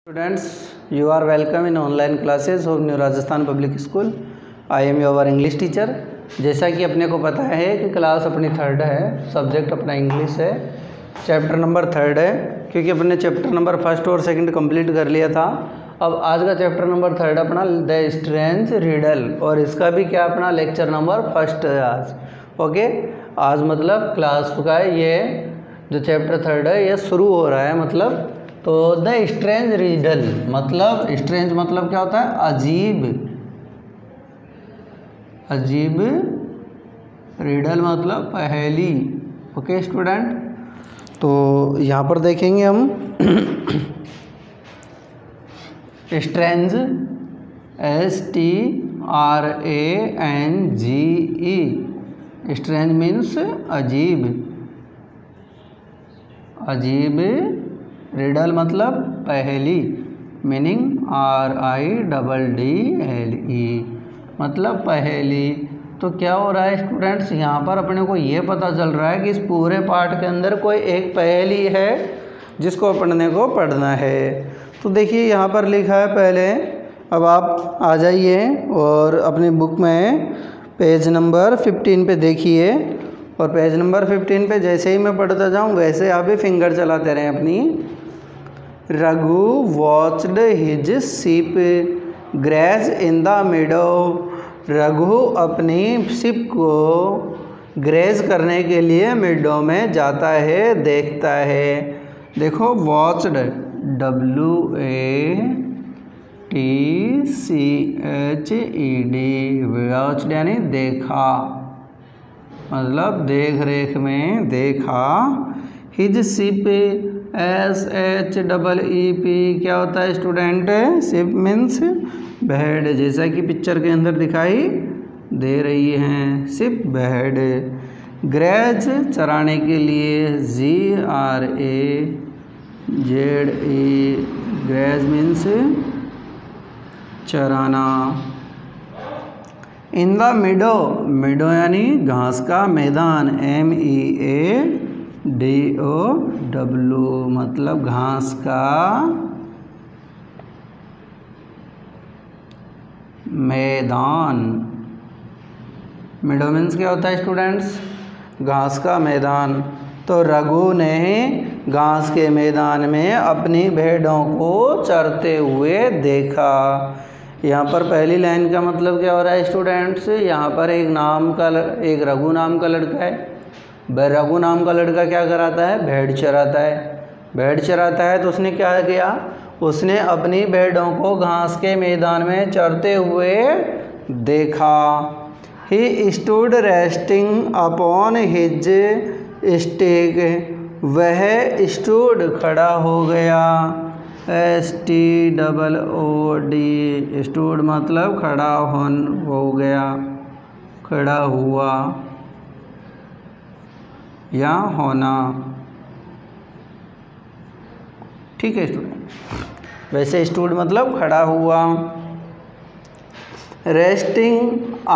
Students, you are welcome in online classes of New Rajasthan Public School. I am your English teacher. जैसा कि अपने को पता है कि क्लास अपनी थर्ड है, सब्जेक्ट अपना इंग्लिश है, चैप्टर नंबर थर्ड है, क्योंकि अपने चैप्टर नंबर फर्स्ट और सेकंड कंप्लीट कर लिया था। अब आज का चैप्टर नंबर थर्ड अपना द स्ट्रेंज रिडल, और इसका भी क्या अपना लेक्चर नंबर फर्स्ट है आज। ओके, आज मतलब क्लास का ये जो चैप्टर थर्ड है ये शुरू हो रहा है। मतलब तो द स्ट्रेंज रिडल मतलब स्ट्रेंज मतलब क्या होता है? अजीब। अजीब रिडल मतलब पहेली। ओके स्टूडेंट, तो यहाँ पर देखेंगे हम स्ट्रेंज STRANGE। स्ट्रेंज मीन्स अजीब। अजीब रिडल मतलब पहेली, मीनिंग RIDDLE मतलब पहेली। तो क्या हो रहा है स्टूडेंट्स, यहाँ पर अपने को ये पता चल रहा है कि इस पूरे पार्ट के अंदर कोई एक पहेली है जिसको अपने को पढ़ना है। तो देखिए यहाँ पर लिखा है पहले, अब आप आ जाइए और अपनी बुक में पेज नंबर 15 पे देखिए, और पेज नंबर 15 पे जैसे ही मैं पढ़ता जाऊँ वैसे आप भी फिंगर चलाते रहें अपनी। Raghu watched his sheep graze in the meadow. Raghu अपनी शिप को ग्रेज करने के लिए मीडो में जाता है, देखता है। देखो वॉच्ड WATCHED, वॉच्ड यानी देखा, मतलब देख रेख में देखा। हिज शिप SHEEP क्या होता है स्टूडेंट? शिप मीन्स भेड़, जैसा कि पिक्चर के अंदर दिखाई दे रही हैं, शिप भेड़। ग्रेज चराने के लिए GRAZE, ग्रेज मीन्स चराना। इन द मीडो, मीडो यानी घास का मैदान, MEADOW मतलब घास का मैदान। मीडो मीन्स क्या होता है स्टूडेंट्स? घास का मैदान। तो रघु ने घास के मैदान में अपनी भेड़ों को चरते हुए देखा। यहाँ पर पहली लाइन का मतलब क्या हो रहा है स्टूडेंट्स? यहाँ पर एक रघु नाम का लड़का है। रघु नाम का लड़का क्या कराता है? भेड़ चराता है। भेड़ चराता है तो उसने क्या किया? उसने अपनी भेड़ों को घास के मैदान में चरते हुए देखा। He stood resting upon his stick, वह स्टूड खड़ा हो गया। STOOD, स्टूड मतलब खड़ा हो गया, खड़ा हुआ या होना। ठीक है स्टूडेंट, वैसे स्टूड मतलब खड़ा हुआ। रेस्टिंग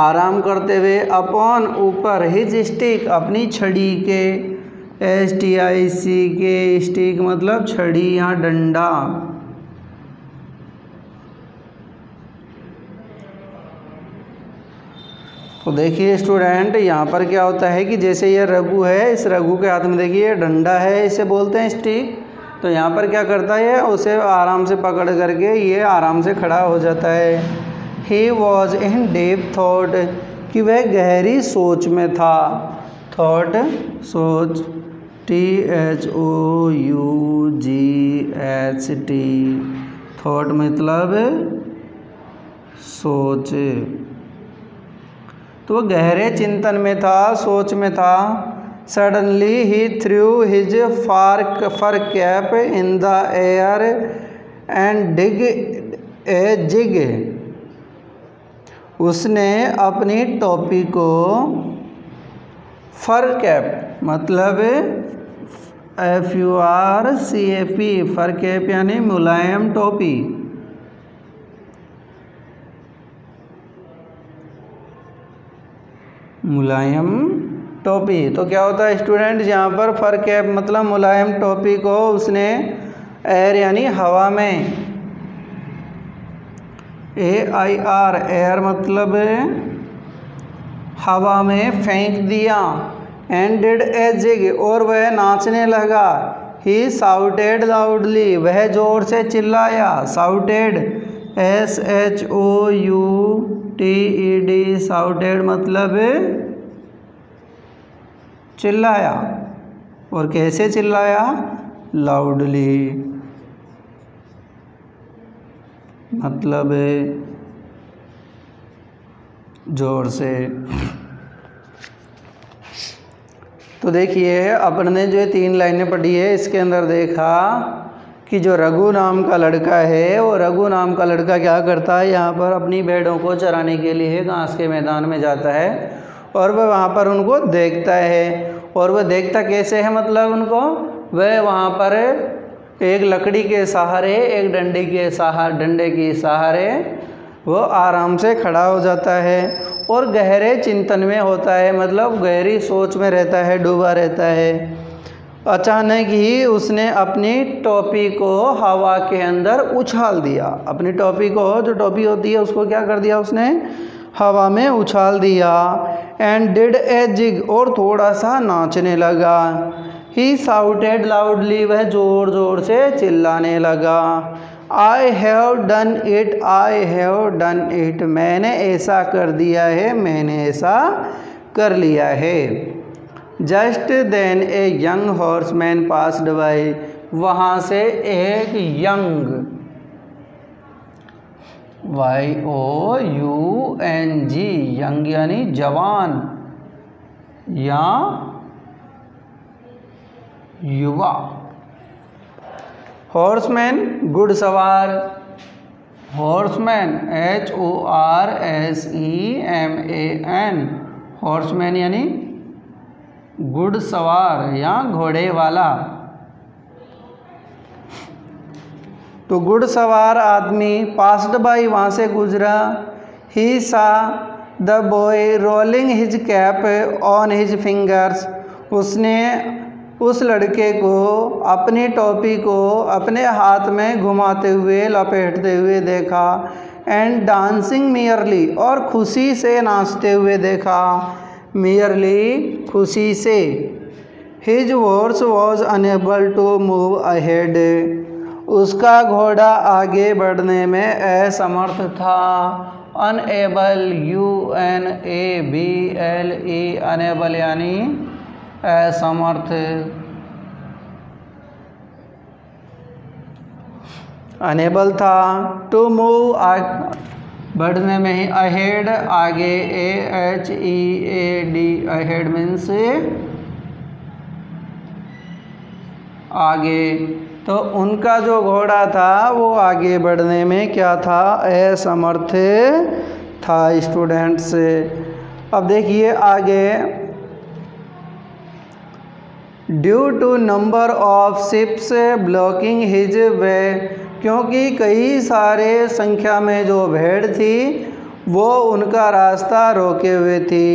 आराम करते हुए, अपॉन ऊपर, हिज स्टिक अपनी छड़ी के, STIC के, स्टिक मतलब छड़ी या डंडा। तो देखिए स्टूडेंट यहाँ पर क्या होता है कि जैसे ये रघु है, इस रघु के हाथ में देखिए डंडा है, इसे बोलते हैं स्टिक। तो यहाँ पर क्या करता है, उसे आराम से पकड़ करके ये आराम से खड़ा हो जाता है। ही वॉज इन डीप थॉट, कि वह गहरी सोच में था। थॉट सोच, THOUGHT, थॉट मतलब सोच। तो वह गहरे चिंतन में था, सोच में था। सडनली ही threw his fur cap in the air and did a jig, उसने अपनी टोपी को, फर कैप मतलब FURCAP, फर कैप यानी मुलायम टोपी। मुलायम टोपी तो क्या होता है स्टूडेंट, यहाँ पर फर कैप मतलब मुलायम टोपी को उसने एयर यानी हवा में AIR, एयर मतलब हवा में फेंक दिया। एंड डिड ए जिग, और वह नाचने लगा। ही साउटेड लाउडली, वह जोर से चिल्लाया। साउटेड SHOUTED, साउटेड मतलब चिल्लाया। और कैसे चिल्लाया? लाउडली मतलब जोर से। तो देखिए अपन ने जो 3 लाइनें पढ़ी है, इसके अंदर देखा कि जो रघु नाम का लड़का है, वो रघु नाम का लड़का क्या करता है, यहाँ पर अपनी भेड़ों को चराने के लिए घास के मैदान में जाता है और वह वहाँ पर उनको देखता है। और वह देखता कैसे है, मतलब उनको वह वहाँ पर एक लकड़ी के सहारे, एक डंडे के सहारे वो आराम से खड़ा हो जाता है और गहरे चिंतन में होता है, मतलब गहरी सोच में रहता है, डूबा रहता है। अचानक ही उसने अपनी टोपी को हवा के अंदर उछाल दिया। अपनी टोपी को, जो टोपी होती है उसको क्या कर दिया उसने, हवा में उछाल दिया। एंड डिड ए जिग, और थोड़ा सा नाचने लगा। ही साउटेड लाउडली, वह ज़ोर ज़ोर से चिल्लाने लगा। I have done it, I have done it, मैंने ऐसा कर दिया है, मैंने ऐसा कर लिया है। Just then a young horseman passed by, वहाँ से एक यंग YOUNG, यंग यानी जवान या युवा। हॉर्समैन घुड़सवार, हॉर्समैन HORSEMAN, हॉर्समैन यानी घुड़सवार या घोड़े वाला। तो घुड़सवार आदमी पास्ड बाई, वहाँ से गुजरा। ही सा the boy rolling his cap on his fingers, उसने उस लड़के को अपनी टोपी को अपने हाथ में घुमाते हुए, लपेटते हुए देखा। एंड डांसिंग मियरली, और खुशी से नाचते हुए देखा। मियरली खुशी से। His horse was unable to move ahead, उसका घोड़ा आगे बढ़ने में असमर्थ था। अनएबल UNABLE, अनेबल यानी असमर्थ। अनेबल था। टू मूव बढ़ने में ही, अहेड आगे, AHEAD, अहेड मीन्स आगे। तो उनका जो घोड़ा था वो आगे बढ़ने में क्या था, असमर्थ था स्टूडेंट्स। अब देखिए आगे, due to number of sheep blocking his way, क्योंकि कई सारे संख्या में जो भेड़ थी वो उनका रास्ता रोके हुए थी।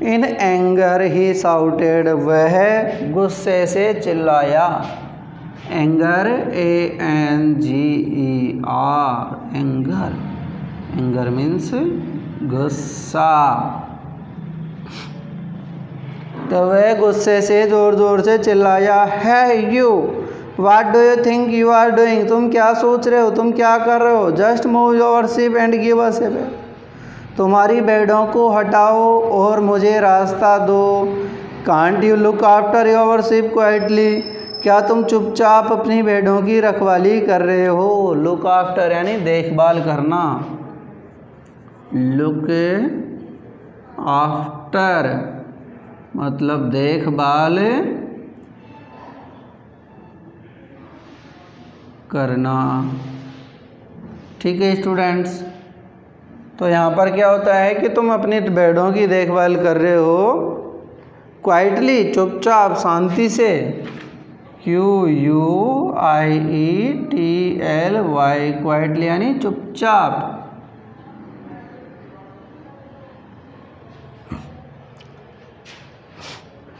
इन एंगर ही साउटेड, वह गुस्से से चिल्लाया। Anger ANGER, anger, anger means गुस्सा। तो वह गुस्से से ज़ोर ज़ोर से चिल्लाया। Hey you, what do you think you are doing, तुम क्या सोच रहे हो, तुम क्या कर रहे हो। Just move your sheep and give us a way, तुम्हारी भेड़ों को हटाओ और मुझे रास्ता दो। Can't you look after your sheep quietly, क्या तुम चुपचाप अपनी भेड़ों की रखवाली कर रहे हो। लुक आफ्टर यानी देखभाल करना। लुक आफ्टर मतलब देखभाल करना। ठीक है स्टूडेंट्स, तो यहाँ पर क्या होता है कि तुम अपनी भेड़ों की देखभाल कर रहे हो क्वाइटली, चुपचाप, शांति से। QUIETLY, क्वाइटली यानी चुपचाप।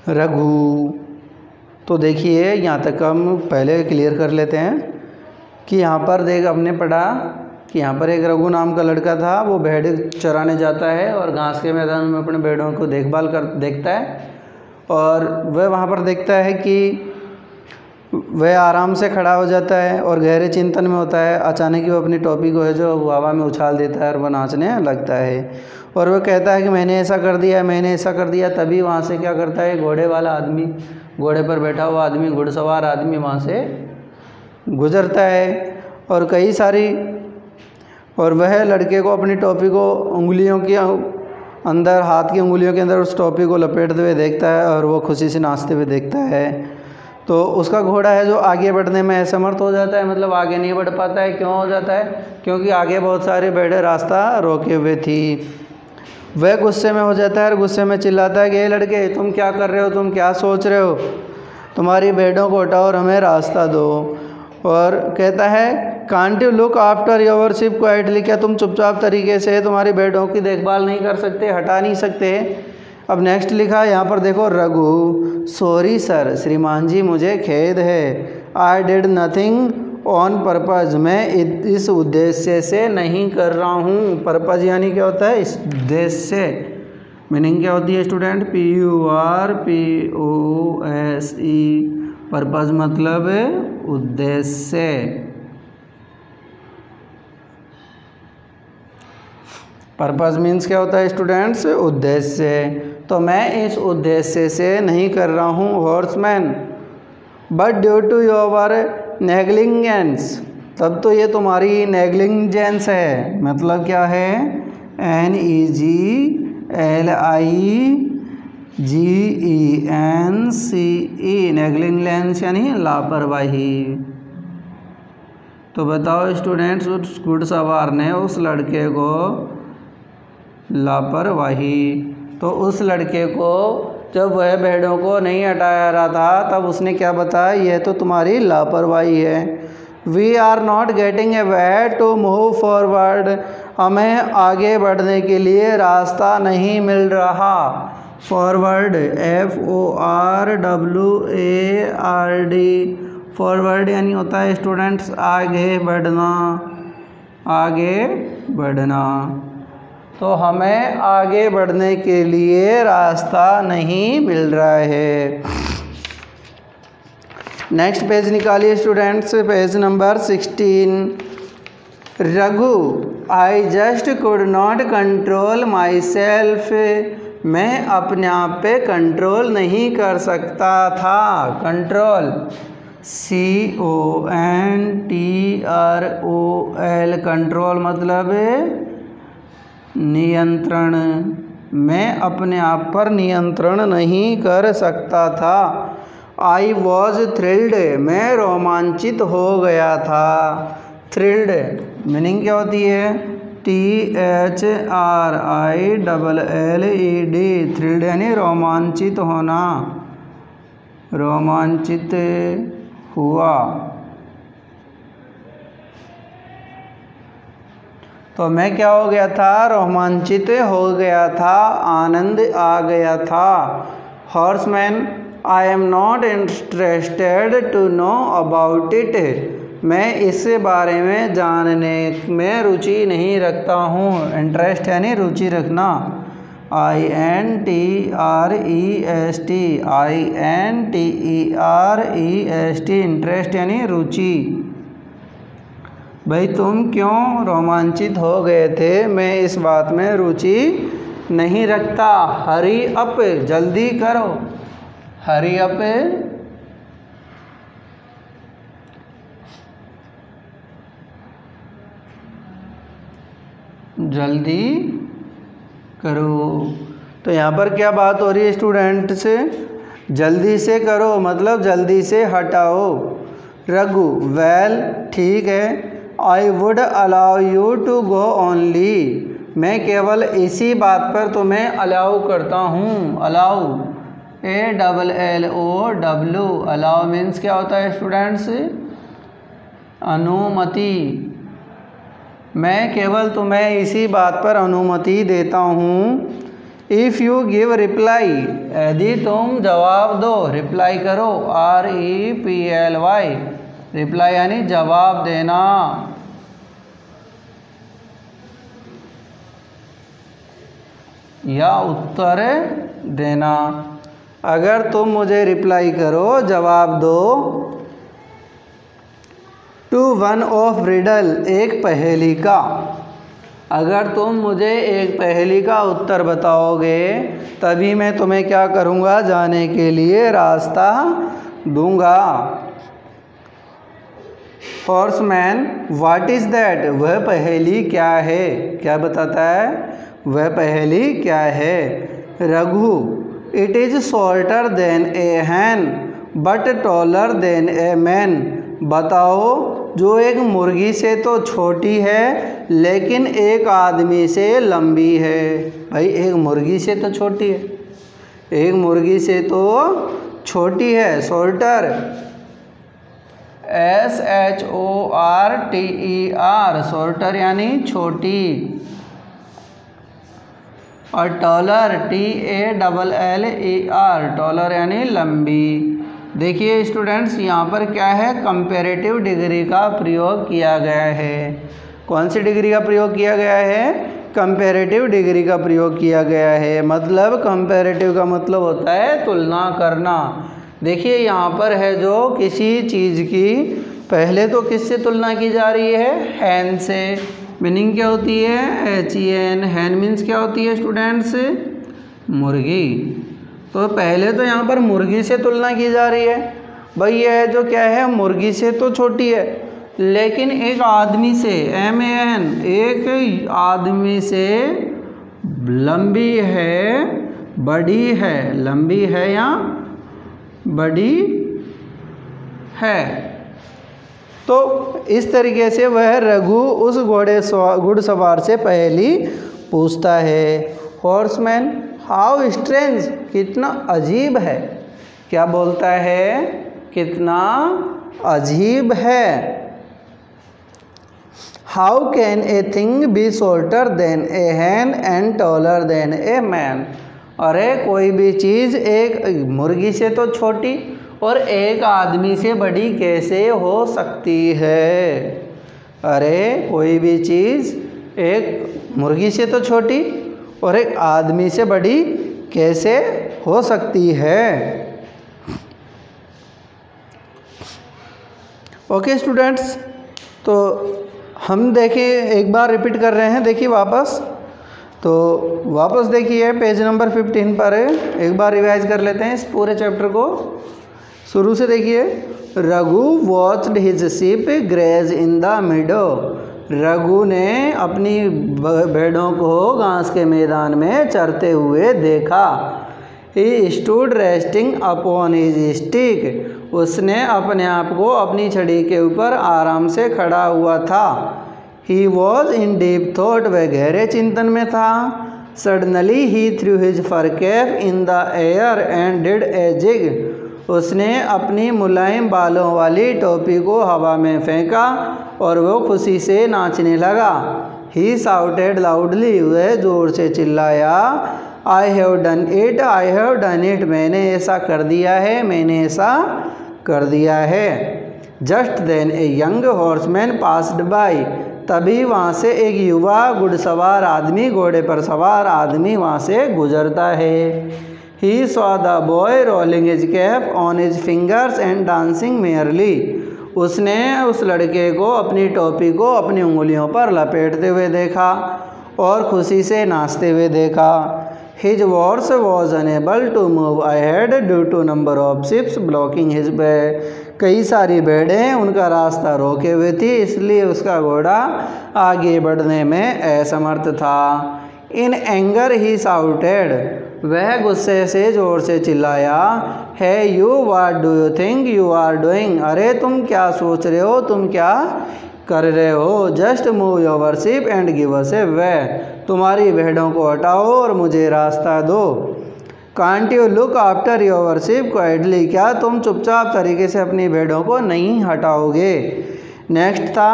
रघु, तो देखिए यहाँ तक हम पहले क्लियर कर लेते हैं कि यहाँ पर देख हमने पढ़ा कि यहाँ पर एक रघु नाम का लड़का था, वो भेड़ चराने जाता है और घास के मैदान में अपने भेड़ों को देखता है और वह वहाँ पर देखता है कि वह आराम से खड़ा हो जाता है और गहरे चिंतन में होता है। अचानक ही वो अपनी टोपी को है जो हवा में उछाल देता है और वह नाचने लगता है और वह कहता है कि मैंने ऐसा कर दिया, मैंने ऐसा कर दिया। तभी वहाँ से क्या करता है, घोड़े वाला आदमी, घोड़े पर बैठा हुआ आदमी, घुड़सवार आदमी वहाँ से गुजरता है और कई सारी, और वह लड़के को अपनी टोपी को उंगलियों के अंदर, हाथ की उंगलियों के अंदर उस टोपी को लपेटते हुए देखता है और वो खुशी से नाचते हुए देखता है। तो उसका घोड़ा है जो आगे बढ़ने में असमर्थ हो जाता है, मतलब आगे नहीं बढ़ पाता है। क्यों हो जाता है? क्योंकि आगे बहुत सारे भेड़ें रास्ता रोके हुए थी। वह गुस्से में हो जाता है और गुस्से में चिल्लाता है कि ये लड़के, तुम क्या कर रहे हो, तुम क्या सोच रहे हो, तुम्हारी भेड़ों को हटाओ और हमें रास्ता दो। और कहता है can't you look after your sheep quietly, क्या तुम चुपचाप तरीके से तुम्हारी भेड़ों की देखभाल नहीं कर सकते, हटा नहीं सकते। अब नेक्स्ट लिखा यहाँ पर देखो, रघु सॉरी सर, श्रीमान जी मुझे खेद है। I did nothing on purpose, मैं इस उद्देश्य से नहीं कर रहा हूँ। पर्पज़ यानी क्या होता है? इस उद्देश्य से। मीनिंग क्या होती है स्टूडेंट? PURPOSE, पर्पज़ मतलब उद्देश्य। पर्पज़ मीन्स क्या होता है स्टूडेंट्स? उद्देश्य। तो मैं इस उद्देश्य से नहीं कर रहा हूँ horseman, but due to your negligence, तब तो ये तुम्हारी नेग्लिजेंस है। मतलब क्या है? NEGLIGENCE, नेग्लिजेंस यानी लापरवाही। तो बताओ स्टूडेंट्स, उस घुड़सवार ने उस लड़के को लापरवाही, तो उस लड़के को जब वह भेड़ों को नहीं हटाया रहा था तब उसने क्या बताया? यह तो तुम्हारी लापरवाही है। We are not getting a way to move forward, हमें आगे बढ़ने के लिए रास्ता नहीं मिल रहा। फॉरवर्ड FORWARD, फॉरवर्ड यानी होता है स्टूडेंट्स आगे बढ़ना, आगे बढ़ना। तो हमें आगे बढ़ने के लिए रास्ता नहीं मिल रहा है। नेक्स्ट पेज निकालिए students, page number 16। Raghu, I just could not control my self, मैं अपने आप पे कंट्रोल नहीं कर सकता था। कंट्रोल CONTROL, कंट्रोल मतलब नियंत्रण। मैं अपने आप पर नियंत्रण नहीं कर सकता था। आई वॉज थ्रिल्ड, मैं रोमांचित हो गया था। थ्रिल्ड मीनिंग क्या होती है? THRILLED, थ्रिल्ड यानी रोमांचित होना, रोमांचित हुआ। तो मैं क्या हो गया था? रोमांचित हो गया था, आनंद आ गया था। Horseman, I am not interested to know about it, मैं इस बारे में जानने में रुचि नहीं रखता हूँ। इंटरेस्ट यानी रुचि रखना, INTREST, इंटरेस्ट यानी रुचि। भाई तुम क्यों रोमांचित हो गए थे? मैं इस बात में रुचि नहीं रखता। हरी अप, जल्दी करो, हरी अप। जल्दी करो। तो यहाँ पर क्या बात हो रही है स्टूडेंट से? जल्दी से करो मतलब जल्दी से हटाओ। रघु, वेल ठीक है। I would allow you to go only, मैं केवल इसी बात पर तुम्हें अलाउ करता हूँ। अलाउ ALLOW, अलाउ मीन्स क्या होता है स्टूडेंट्स? अनुमति। मैं केवल तुम्हें इसी बात पर अनुमति देता हूँ। इफ़ यू गिव रिप्लाई, यदि तुम जवाब दो, रिप्लाई करो, REPLY, रिप्लाई यानी जवाब देना। या उत्तर देना। अगर तुम मुझे रिप्लाई करो, जवाब दो। टू वन ऑफ रिडल, एक पहेली का। अगर तुम मुझे एक पहेली का उत्तर बताओगे तभी मैं तुम्हें क्या करूँगा, जाने के लिए रास्ता दूंगा। हॉर्समैन, व्हाट इज़ दैट, वह पहेली क्या है, क्या बताता है, वह पहेली क्या है। Raghu, it is shorter than a hen but taller than a man. बताओ, जो एक मुर्गी से तो छोटी है लेकिन एक आदमी से लंबी है। भाई एक मुर्गी से तो छोटी है, एक मुर्गी से तो छोटी है। शॉर्टर, SHORTER, शॉर्टर यानी छोटी। और टॉलर, TALLER, टॉलर यानी लंबी। देखिए स्टूडेंट्स, यहाँ पर क्या है, कंपैरेटिव डिग्री का प्रयोग किया गया है। कौन सी डिग्री का प्रयोग किया गया है, कंपैरेटिव डिग्री का प्रयोग किया गया है। मतलब कंपैरेटिव का मतलब होता है तुलना करना। देखिए यहाँ पर है जो किसी चीज़ की पहले तो किससे तुलना की जा रही है, हैन से। मीनिंग क्या होती है, HEN, हैन मीन्स क्या होती है स्टूडेंट्स, मुर्गी। तो पहले तो यहाँ पर मुर्गी से तुलना की जा रही है। भाई यह जो क्या है, मुर्गी से तो छोटी है लेकिन एक आदमी से, MAN, एक आदमी से लंबी है, बड़ी है, लंबी है या बड़ी है। तो इस तरीके से वह रघु उस घुड़सवार से पहेली पूछता है। हॉर्समैन, हाउ स्ट्रेंज, कितना अजीब है। क्या बोलता है, कितना अजीब है। How can a thing be shorter than a Hahn and taller than a man. अरे कोई भी चीज़ एक मुर्गी से तो छोटी और एक आदमी से बड़ी कैसे हो सकती है। अरे कोई भी चीज़ एक मुर्गी से तो छोटी और एक आदमी से बड़ी कैसे हो सकती है। ओके स्टूडेंट्स, तो हम देखिए एक बार रिपीट कर रहे हैं। देखिए वापस देखिए पेज नंबर 15 पर एक बार रिवाइज कर लेते हैं इस पूरे चैप्टर को। शुरू से देखिए। Raghu watched his sheep graze in the meadow. Raghu ने अपनी भेड़ों को घास के मैदान में चरते हुए देखा। He stood resting upon his stick. उसने अपने आप को अपनी छड़ी के ऊपर आराम से खड़ा हुआ था। He was in deep thought, वह गहरे चिंतन में था। सडनली ही threw his fur cap in the air and did a jig. उसने अपनी मुलायम बालों वाली टोपी को हवा में फेंका और वो खुशी से नाचने लगा। ही शाउटेड लाउडली, वह जोर से चिल्लाया, I have done it, I have done it, मैंने ऐसा कर दिया है, मैंने ऐसा कर दिया है। Just then a young horseman passed by. तभी वहाँ से एक युवा घुड़सवार आदमी, घोड़े पर सवार आदमी वहाँ से गुजरता है। He saw the boy rolling his cap on his fingers and dancing merely. उसने उस लड़के को अपनी टोपी को अपनी उंगलियों पर लपेटते हुए देखा और खुशी से नाचते हुए देखा। His horse was unable to move ahead due to number of sheep blocking his way. कई सारी भेड़ें उनका रास्ता रोके हुए थी, इसलिए उसका घोड़ा आगे बढ़ने में असमर्थ था। इन एंगर ही शाउटेड, वह गुस्से से जोर से चिल्लाया, hey you, what do you think you are doing. अरे तुम क्या सोच रहे हो, तुम क्या कर रहे हो। Just move your sheep and give us a way. तुम्हारी भेड़ों को हटाओ और मुझे रास्ता दो। Can't you look after your sheep quietly, क्या तुम चुपचाप तरीके से अपनी भेड़ों को नहीं हटाओगे। नेक्स्ट था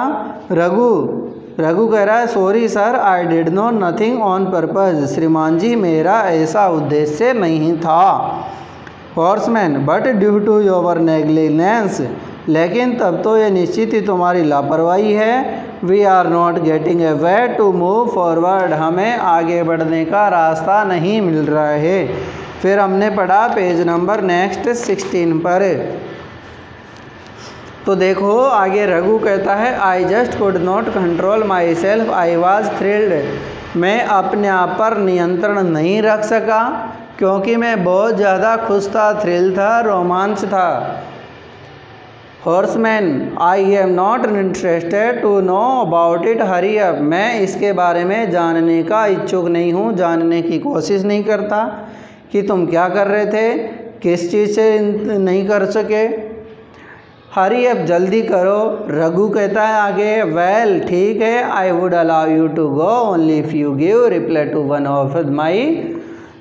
रघु कह रहा है, sorry sir, I did not nothing on purpose. श्रीमान जी, मेरा ऐसा उद्देश्य नहीं था। Horseman, but due to your negligence, लेकिन तब तो ये निश्चित ही तुम्हारी लापरवाही है। We are not getting a way to move forward, हमें आगे बढ़ने का रास्ता नहीं मिल रहा है। फिर हमने पढ़ा पेज नंबर नेक्स्ट 16 पर। तो देखो आगे रघु कहता है I just could not control my self, I was thrilled, मैं अपने आप पर नियंत्रण नहीं रख सका क्योंकि मैं बहुत ज़्यादा खुश था, थ्रिल था, रोमांच था। Horseman I am not interested to know about it, hurry up, मैं इसके बारे में जानने का इच्छुक नहीं हूँ, जानने की कोशिश नहीं करता कि तुम क्या कर रहे थे, किस चीज़ से नहीं कर सके। हरी अप, जल्दी करो। रघु कहता है आगे वेल ठीक है, I would allow you to go only if you give reply to one of my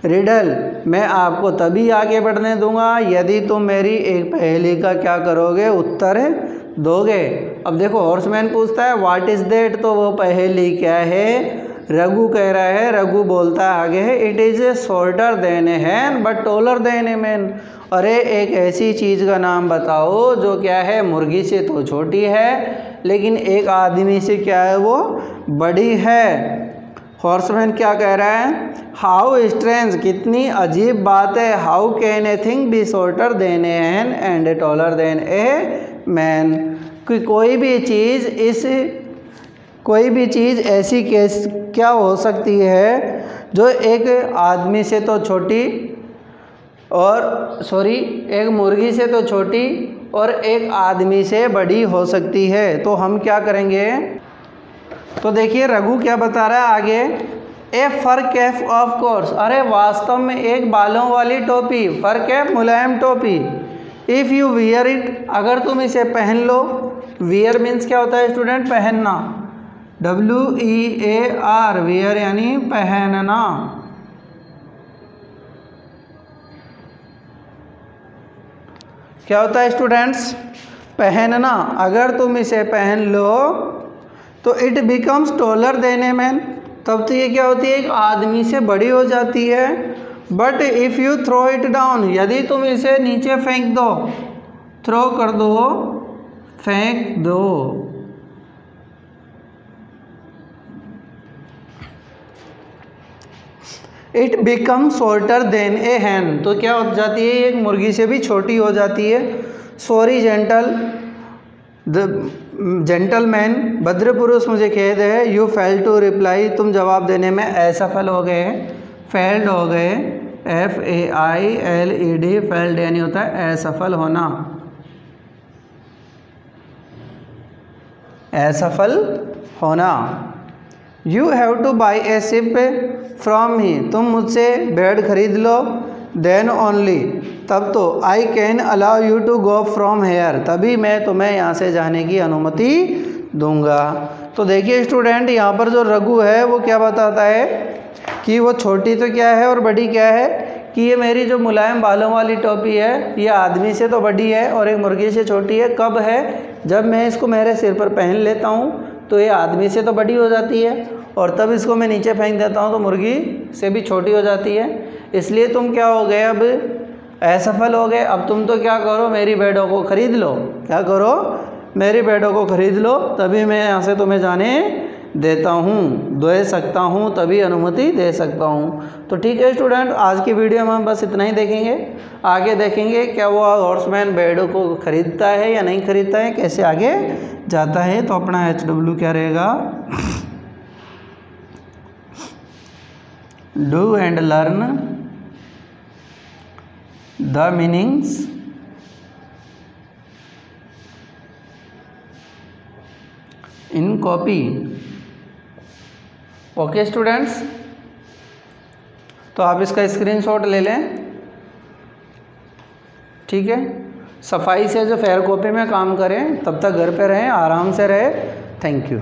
riddle, मैं आपको तभी आगे बढ़ने दूंगा यदि तुम मेरी एक पहेली का क्या करोगे, उत्तर दोगे। अब देखो हॉर्समैन पूछता है व्हाट इज़ दैट, तो वो पहेली क्या है। रघु कह रहा है, रघु बोलता है आगे है it is a shorter than a hen but taller than a man, अरे एक ऐसी चीज़ का नाम बताओ जो क्या है मुर्गी से तो छोटी है लेकिन एक आदमी से क्या है वो बड़ी है। हॉर्समैन क्या कह रहा है, हाउ स्ट्रेंज, कितनी अजीब बात है, how can a thing be shorter than a Hahn and A taller than a man, कि कोई भी चीज़ ऐसी क्या हो सकती है जो एक आदमी से तो छोटी और एक मुर्गी से तो छोटी और एक आदमी से बड़ी हो सकती है। तो हम क्या करेंगे, तो देखिए रघु क्या बता रहा है आगे, ए फर कैप ऑफ कोर्स, अरे वास्तव में एक बालों वाली टोपी, फर कैप मुलायम टोपी, इफ़ यू वियर इट, अगर तुम इसे पहन लो, वियर मीन्स क्या होता है स्टूडेंट, पहनना, WEAR, वियर यानी पहनना। क्या होता है स्टूडेंट्स, पहनना, अगर तुम इसे पहन लो तो it becomes taller than a man, तब तो ये क्या होती है एक आदमी से बड़ी हो जाती है। But if you throw it down, यदि तुम इसे नीचे फेंक दो, थ्रो कर दो, फेंक दो, it become shorter than a हैन, तो क्या हो जाती है एक मुर्गी से भी छोटी हो जाती है। सॉरी जेंटलमैन, भद्र पुरुष मुझे खेद है, यू फेल टू रिप्लाई, तुम जवाब देने में असफल हो गए, फेल्ड हो गए, FAILED, फेल्ड यानी होता है असफल होना, असफल होना। You have to buy a sheep from me, तुम मुझसे बेड खरीद लो, देन ओनली, तब तो I can allow you to go from here, तभी मैं तुम्हें यहाँ से जाने की अनुमति दूंगा। तो देखिए स्टूडेंट यहाँ पर जो रघु है वो क्या बताता है कि वो छोटी तो क्या है और बड़ी क्या है, कि ये मेरी जो मुलायम बालों वाली टोपी है ये आदमी से तो बड़ी है और एक मुर्गी से छोटी है। कब है, जब मैं इसको मेरे सिर पर पहन लेता हूँ तो ये आदमी से तो बड़ी हो जाती है और तब इसको मैं नीचे फेंक देता हूँ तो मुर्गी से भी छोटी हो जाती है। इसलिए तुम क्या हो गए, अब असफल हो गए। अब तुम तो क्या करो, मेरी भेड़ों को खरीद लो, क्या करो, मेरी भेड़ों को खरीद लो, तभी मैं यहाँ से तुम्हें जाने देता हूँ, दे सकता हूँ, तभी अनुमति दे सकता हूँ। तो ठीक है स्टूडेंट, आज की वीडियो में हम बस इतना ही देखेंगे। आगे देखेंगे क्या वो हॉर्समैन भेड़ों को खरीदता है या नहीं खरीदता है, कैसे आगे जाता है। तो अपना HW क्या रहेगा, do and learn the meanings in copy. Okay students, तो आप इसका स्क्रीनशॉट ले लें, ठीक है। सफाई से जो फेयर कॉपी में काम करें, तब तक घर पे रहें, आराम से रहें। Thank you.